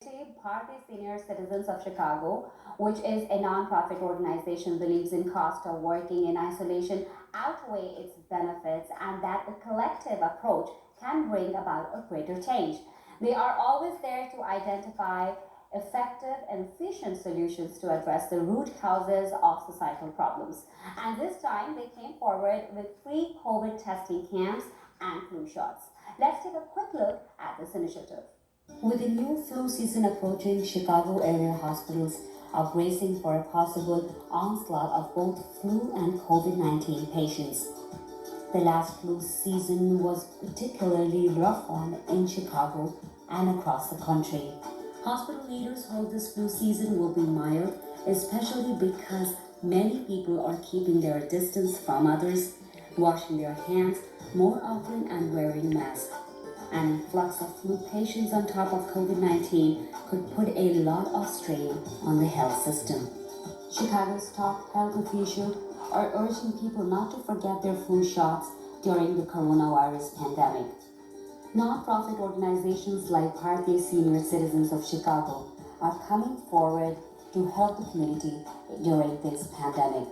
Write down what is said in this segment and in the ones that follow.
Bhartiya Senior Citizens of Chicago, which is a non-profit organization, believes in cost of working in isolation outweigh its benefits and that a collective approach can bring about a greater change. They are always there to identify effective and efficient solutions to address the root causes of societal problems. And this time they came forward with free COVID testing camps and flu shots. Let's take a quick look at this initiative. With the new flu season approaching, Chicago area hospitals are bracing for a possible onslaught of both flu and COVID 19 patients. The last flu season was particularly rough one in Chicago and across the country. Hospital leaders hope this flu season will be mild, especially because many people are keeping their distance from others, washing their hands more often, and wearing masks. An influx of flu patients on top of COVID 19 could put a lot of strain on the health system. Chicago's top health officials are urging people not to forget their flu shots during the coronavirus pandemic. Non-profit organizations like Bhartiya Senior Citizens of Chicago are coming forward to help the community during this pandemic.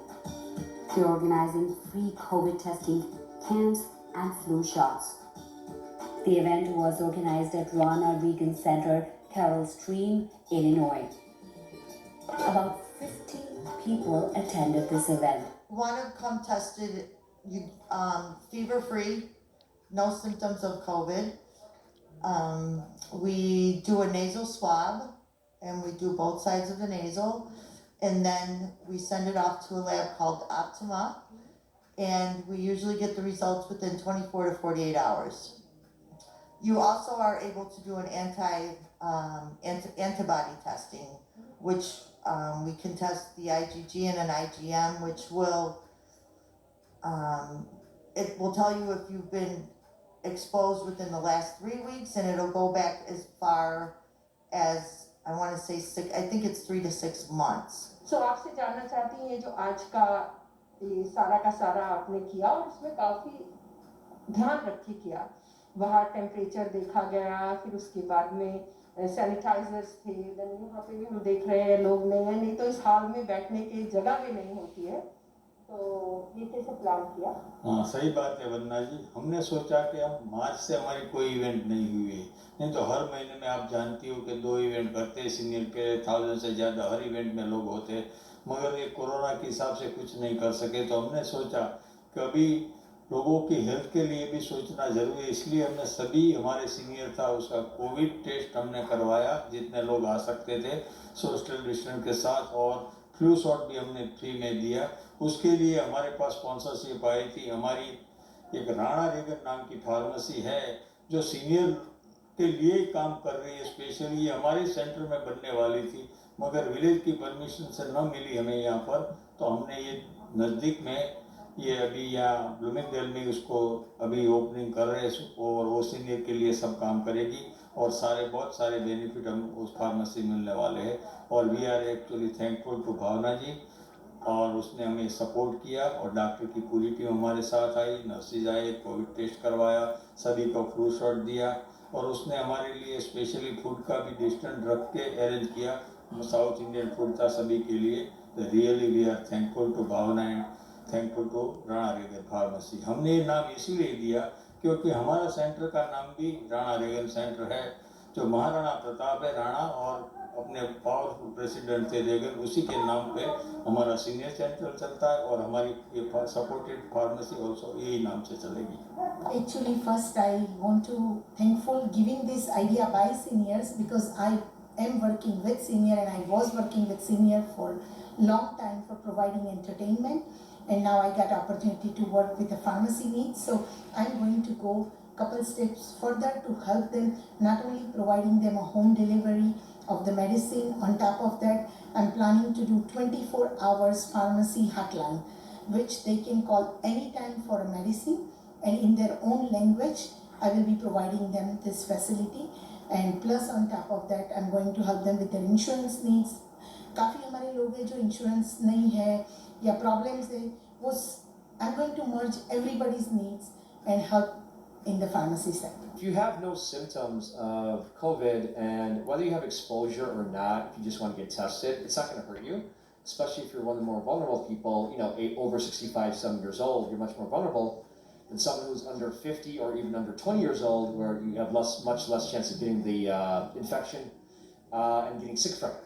They're organizing free COVID testing camps and flu shots. The event was organized at Ronald Reagan Center, Carroll Stream, Illinois. About 50 people attended this event. Want to come tested, fever-free, no symptoms of COVID. We do a nasal swab, and we do both sides of the nasal, and then we send it off to a lab called Optima, and we usually get the results within 24 to 48 hours. You also are able to do an antibody testing, which we can test the IgG and an IgM, which will it will tell you if you've been exposed within the last 3 weeks, and it'll go back as far as I want to say I think it's 3 to 6 months. So आपसे जानना चाहती हैं ये जो आज का ये सारा का सारा आपने किया और इसमें काफी ध्यान रखी किया बाहर टेम्परेचर देखा गया फिर उसके बाद में सैनिटाइजर्स थे देन यहाँ पे भी हम देख रहे हैं लोग नहीं तो इस हाल में बैठने की जगह भी नहीं होती है तो ये कैसे प्लान किया? हाँ सही बात है वंदना जी। हमने सोचा कि अब मार्च से हमारी कोई इवेंट नहीं हुई है, नहीं तो हर महीने में आप जानती हो कि 2 इवेंट करते सीनियर के 1000 से ज़्यादा हर इवेंट में लोग होते, मगर ये कोरोना के हिसाब से कुछ नहीं कर सके। तो हमने सोचा कि अभी लोगों की हेल्थ के लिए भी सोचना ज़रूरी है, इसलिए हमने सभी हमारे सीनियर था उसका कोविड टेस्ट हमने करवाया जितने लोग आ सकते थे सोशल डिस्टेंस के साथ, और फ्लू शॉट भी हमने फ्री में दिया। उसके लिए हमारे पास स्पॉन्सरशिप आई थी। हमारी एक राणा रेगन नाम की फार्मेसी है जो सीनियर के लिए काम कर रही है, स्पेशली ये हमारे सेंटर में बनने वाली थी मगर विलेज की परमिशन से न मिली हमें यहाँ पर, तो हमने ये नज़दीक में ये अभी यहाँ ब्लूमिंगडेल में उसको अभी ओपनिंग कर रहे हैं और वो सीनियर के लिए सब काम करेगी और बहुत सारे बेनिफिट हम उस फार्मेसी मिलने वाले हैं। और we are actually thankful to Bhavna ji, और उसने हमें सपोर्ट किया और डॉक्टर की पूरी टीम हमारे साथ आई, नर्सिस आए, कोविड टेस्ट करवाया, सभी को फ्लू शॉट दिया और उसने हमारे लिए स्पेशली फूड का भी डिस्टेंस रख के अरेंज किया। साउथ इंडियन फूड था सभी के लिए। Really we are thankful to Bhavna and thankful to Rana Regan pharmacy. हमने ये नाम इसीलिए दिया क्योंकि हमारा सेंटर का नाम भी राणा रेगन सेंटर है, जो महाराणा प्रताप है राणा और अपने पावरफुल प्रेसिडेंट थे रेगन, उसी के नाम पे हमारा सीनियर सेंटर चलता है और हमारी ये सपोर्टेड फार्मेसी ऑल्सो यही नाम से चलेगी। Actually, first I want to thankful giving this idea by seniors because I am working with senior and I was working with senior for long time for providing entertainment, and now I got opportunity to work with the pharmacy needs. So I'm going to go couple steps further to help them, not only providing them a home delivery of the medicine. On top of that, I'm planning to do 24 hours pharmacy hotline, which they can call anytime for a medicine, and in their own language, I will be providing them this facility. And plus on top of that, I'm going to help them with their insurance needs. काफ़ी हमारे लोग हैं जो insurance नहीं है या problems है, वो I'm going to merge everybody's needs and help in the pharmacy sector. If you have no symptoms of COVID, and whether you have exposure or not, if you just want to get tested, it's not going to hurt you, especially if you're one of the more vulnerable people, over 65, 7 years old, you're much more vulnerable than someone who's under 50 or even under 20 years old, where you have much less chance of getting the infection and getting sick from it.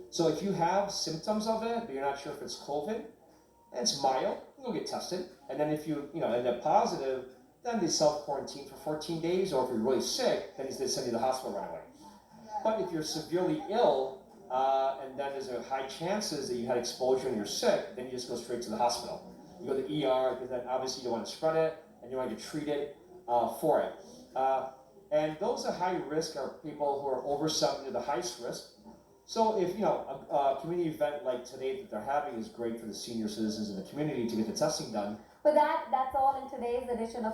So if you have symptoms of it, but you're not sure if it's COVID, and it's mild, you go get tested. And then if you end up positive, then they self-quarantine for 14 days, or if you're really sick, then they send you to the hospital right away. But if you're severely ill, and then there's a high chances that you had exposure and you're sick, then you just go straight to the hospital. You go to the ER, because then obviously you don't want to spread it, and you want to get treated for it. And those at high risk are people who are over 70, the highest risk. So if a community event like today that they're having is great for the senior citizens in the community to get the testing done. But that's all in today's edition of